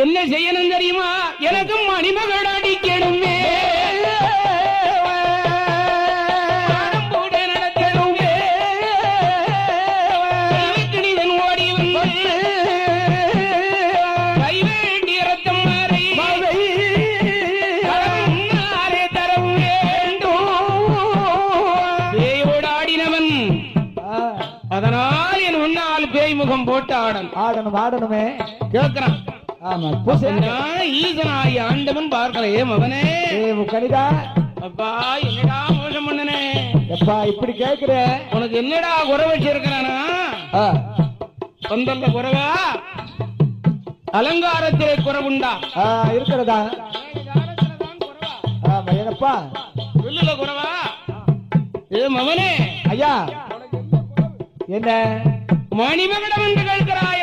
என்ன செய்யணும் தெரியுமா? எனக்கு மணிமகள் அடிக்கணுமே, நடக்கணுமே, ஓடி வந்து கை வேண்டிய ரத்தம் தரவும் வேண்டும். பேயோடு ஆடினவன், அதனால் என் முன்னால் பேய் முகம் போட்டு ஆடணுமே கேட்கிறான். ஆமா ஈசனாய் ஆண்டவன் பார்க்கலையே மகனே கணிதா, அப்பா என்னடா மோசம் பண்ணனே எப்பா இப்படி கேக்குற? உனக்கு என்னடா குறை வச்சிருக்கிறானா? சொந்தல்ல குறைவா, அலங்காரத்திலே குறைவுண்டா? இருக்கிறதா? ஆமா என்னப்பா சொல்லுல குறைவா? ஏ மகனே, ஐயா என்ன மணிமகடம் என்று கேட்கிறாய்?